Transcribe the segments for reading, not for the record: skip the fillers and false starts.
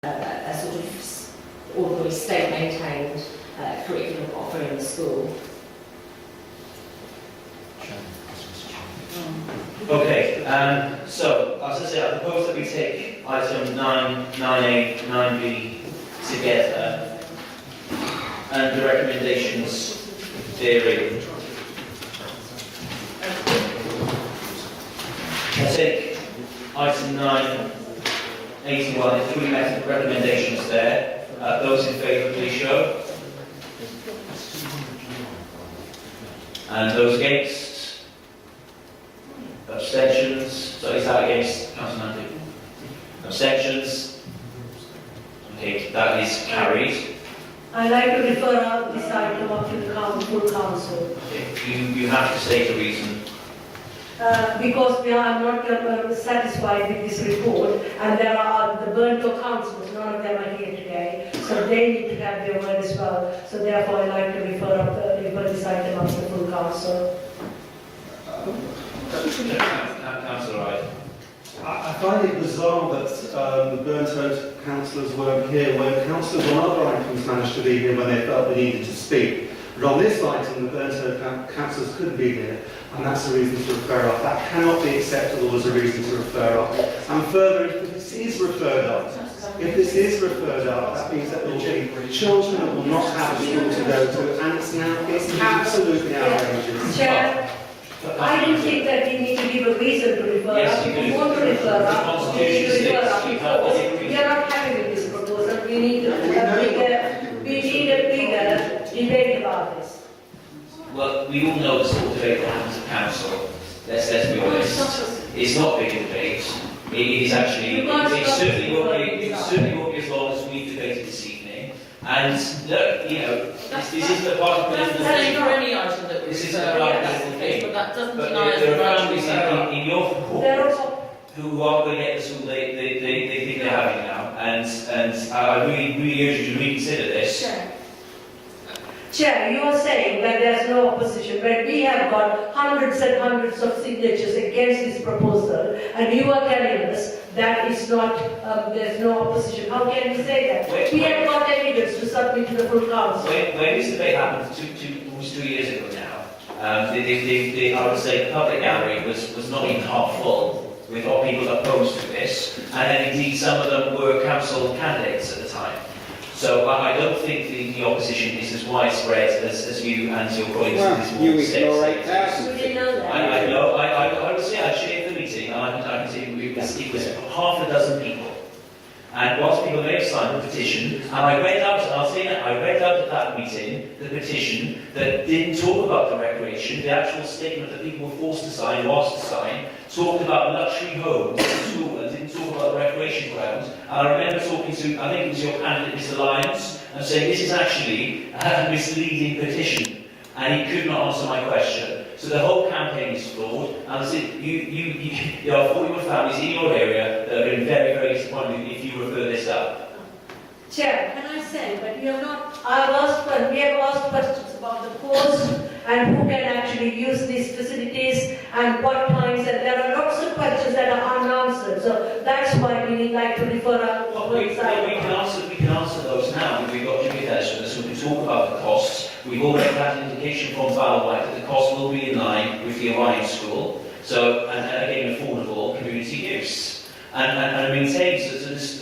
a sort of ordinary state-maintained curriculum offer in the school. Okay, so as I say, I propose that we take item 9A, 9B together and the recommendations therein. I take item 981, three recommendations there. Those in favour, please show. And those against? Abstentions? So is that against Councillor Mandy? Abstentions? Okay, that is carried. I'd like to refer this item up to the full council. Okay, you have to state a reason. Because we are not satisfied with this report, and there are the Barnet councillors, none of them are here today, so they need to have their word as well. So therefore, I'd like to refer this item up to the full council. Councillor Wright. I find it bizarre that the Barnet councillors weren't here when councillors on other items managed to be here when they felt they needed to speak. But on this item, the Barnet councillors couldn't be here, and that's a reason to refer up. That cannot be acceptable as a reason to refer up. And further, if this is referred up, that means that there will be children that will not have a school to go to, and it's absolutely outrageous. Chair, I do think that we need to give a reason to refer Yes, up. you If we do. want to refer The up, we need to Constitution refer states up you have because a we reason. are not happy with this proposal. We need a bigger debate about this. Well, we all know the sort of debate that happens at council. Let's be honest. It's not a big debate. It is actually, it certainly won't be as long as we've debated this evening. And look, you know, this isn't a part of the That's the same for any item that we This isn't refer a part up of as the the case, thing. but that doesn't But deny us the there are right to families refer up. in your There cohort are who are going to get the school they think they're having now. And I really urge you to reconsider this. Chair, you are saying that there's no opposition, but we have got hundreds and hundreds of signatures against this proposal, and you are telling us that it's not, there's no opposition. How can you say that? We have got evidence to submit to the full council. When this debate happened almost 2 years ago now, I would say the public gallery was not even half full with all people opposed to this, and indeed some of them were council candidates at the time. So I don't think the opposition is as widespread as you and your colleagues in this you board ignore say. 8,000. We didn't know that. I know. I would say I chaired the meeting, and I can say it was half a dozen people. And whilst people may have signed the petition, and I read out, and I'll say that, I read out at that meeting the petition that didn't talk about the recreation, the actual statement that people were forced to sign, talked about luxury homes in school and didn't talk about the recreation grounds. And I remember talking to, I think it was your candidate, Mr. Lyons, and saying this is actually a misleading petition. And he could not answer my question. So the whole campaign is flawed. And I said, there are 41 families in your area that have been very, very disappointed if you refer this up. Chair, can I say, but we have asked questions about the cost and who can actually use these facilities and what times, and there are lots of questions that are unanswered. So that's why we need like to refer out to We can answer those now. We've got Jimmy Hedges with us who can talk about the costs. We've already had an indication from White that the cost will be in line with the Orion School. So, and again, affordable community use. And it maintains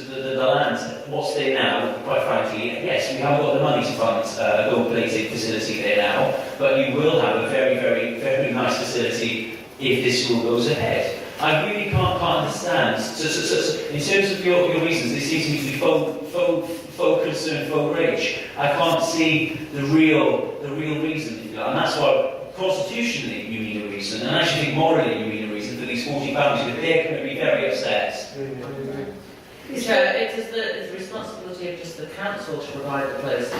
the land, what's there now, quite frankly, yes, we haven't got the money to fund a gold-plated facility there now, but you will have a very, very, very nice facility if this school goes ahead. I really can't understand. So in terms of your reasons, this seems to me to be faux concern, faux rage. I can't see the real reason, if you like. And that's why constitutionally you need a reason, and I actually think morally you need a reason for these 40 families, because they're going to be very upset. Chair, it is the responsibility of just the council to provide the places.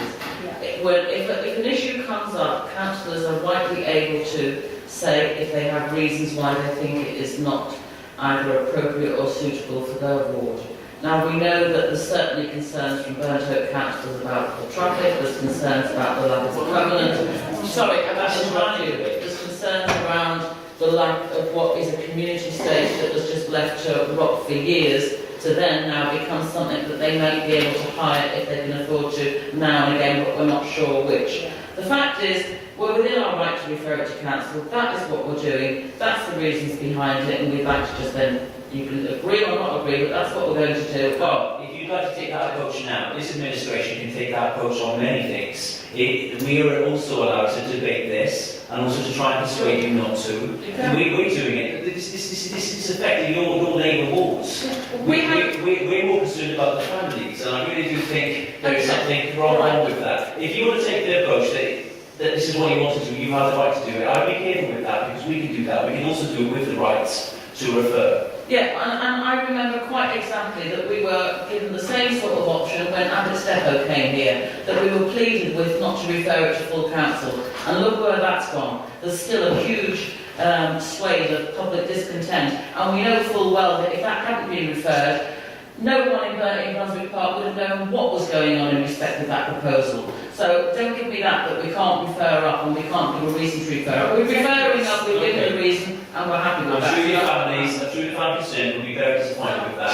If an issue comes up, councillors are rightly able to say if they have reasons why they think it is not either appropriate or suitable for their ward. Now, we know that there's certainly concerns from Burnt councillors about the traffic, there's concerns about the lack of covenant. Sorry, I'm actually interrupting you. There's concerns around the lack of what is a community space that was just left to rot for years, to to then now become something that they may be able to hire if they can afford to now and again, but we're not sure which. The fact is, we're within our right to refer it to council. That is what we're doing. That's the reasons behind it, and we'd like to just then, you can agree or not agree, but that's what we're going to do. Well, if you'd like to take that approach now, this administration can take that approach on many things. We are also allowed to debate this and also to try and persuade you not to. We're doing it. This is affecting your Labour wards. We're more concerned about the families, and I really do think there is something wrong with that. If you want to take the approach that this is what you want to do, you have the right to do it. I'd be careful with that because we can do that. We can also do it with the rights to refer. Yeah, and I remember quite exactly that we were given the same sort of option when Abbott Depot came here, that we were pleaded with not to refer it to full council. And look where that's gone. There's still a huge swathe of public discontent, and we know full well that if that hadn't been referred, no one in Brunswick Park would have known what was going on in respect of that proposal. So don't give me that we can't refer up and we can't give a reason to refer up. We're referring up, we're given a reason, and we're happy with I'm that. sure your families, I'm sure your family concerned will be very disappointed with that.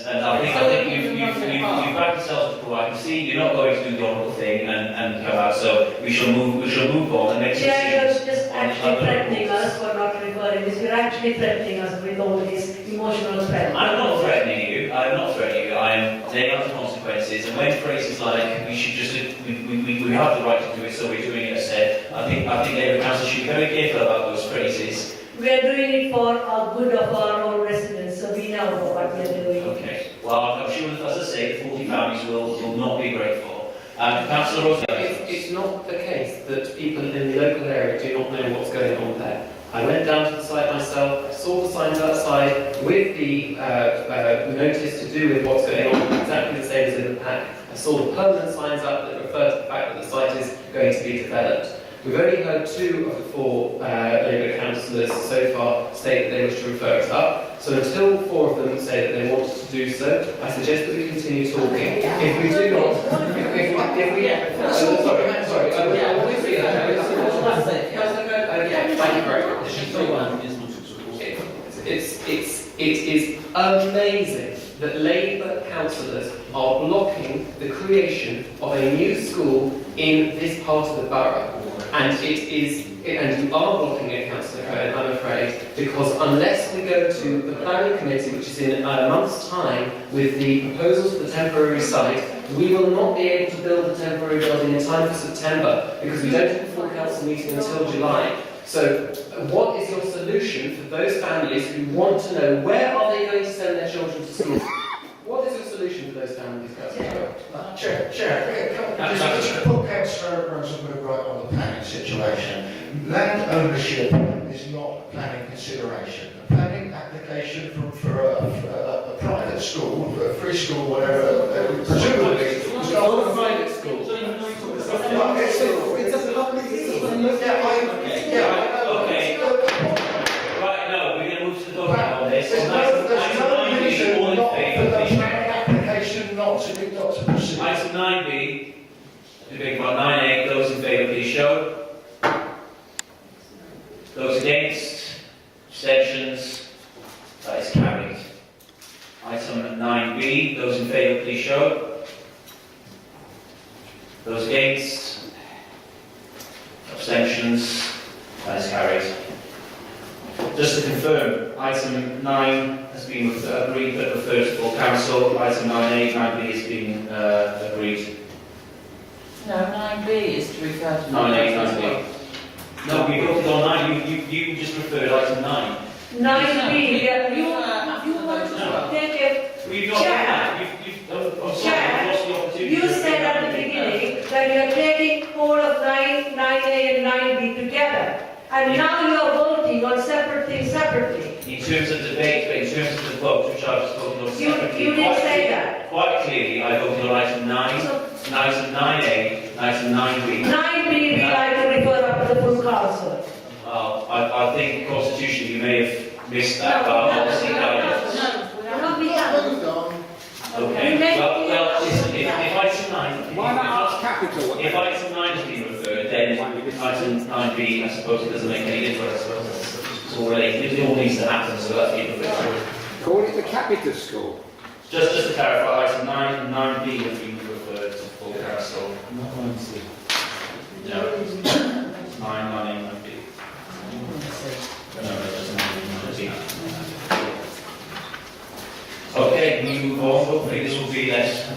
And I think you've backed yourselves to provide. You see, you're not going to do the honourable thing and come out. So we shall move on and make Chair, decisions. you're just actually threatening us for not referring this. You're actually threatening us with all this emotional threat. I'm not threatening you. I'm not threatening you. I'm laying out the consequences. And when phrases like we should just we have the right to do it, so we're doing it, as said, I think Labour Council should be very careful about those phrases. We are doing it for our good of our own residents, so we know what we are doing. Okay. Well, I'm sure that, as I say, the 40 families will not be grateful. Councillor Rose. It's not the case that people in the local area do not know what's going on there. I went down to the site myself, I saw the signs outside with the notice to do with what's going on, exactly the same as in the pack. I saw the permanent signs up that refer to the fact that the site is going to be developed. We've only heard 2 of the 4 Labour councillors so far state that they wish to refer it up. So until 4 of them say that they want to do so, I suggest that we continue talking. If we do not, thank you very much. It is amazing that Labour councillors are blocking the creation of a new school in this part of the borough. And you are blocking it, Councillor Cohen, I'm afraid, because unless we go to the planning committee, which is in a month's time, with the proposals for the temporary site, we will not be able to build the temporary building in time for September, because we don't have a full council meeting until July. So, what is your solution for those families who want to know where are they going to send their children to school? What is your solution for those families, Councillor Cohen? Chair, just to put Councillor Rosenberg right on the planning situation. Land ownership is not a planning consideration. A planning application for a private school, a free school, whatever, presumably, It's not a private school. Okay. Right, no, we're going to move to the vote now on this. There's no reason not for the planning application not to proceed. Item 9B, debate about 9A, those in favour please show. Those against, abstentions, that is carried. Item 9B, those in favour please show. Those against, abstentions, that is carried. Just to confirm, item 9 has been agreed but referred to full council. Item 9A, 9B has been agreed. No, 9B is to refer to 9A, 9B. No, we voted on 9. You just referred item 9. 9B, you want to take a... We've not done that. I'm sorry, I've lost the opportunity. You said at the beginning that you are taking all of 9A and 9B together. And now you are voting on separate things separately. In terms of debate, but in terms of the vote, which I was voting on separately. You didn't say that. Quite clearly, I voted on item 9, item 9A, item 9B. 9B we like to refer up to the full council. Well, I think constitutionally you may have missed that, but I'll obviously guide We have. Moved on. Okay, well, listen, if item 9... Why not ask capital? If item 9 has been referred, then item 9B, I suppose it doesn't make any difference. It's all related. It all needs to happen, so that's been referred. Call it the capital school. Just to clarify, item 9 and 9B have been referred to full council. Not 9C. No. 9, 9A, 9B. No, that's 9B. Okay, we move on. Hopefully this will be less.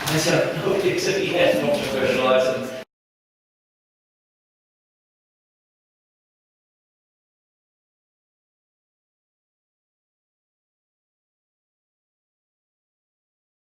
It's a controversial item.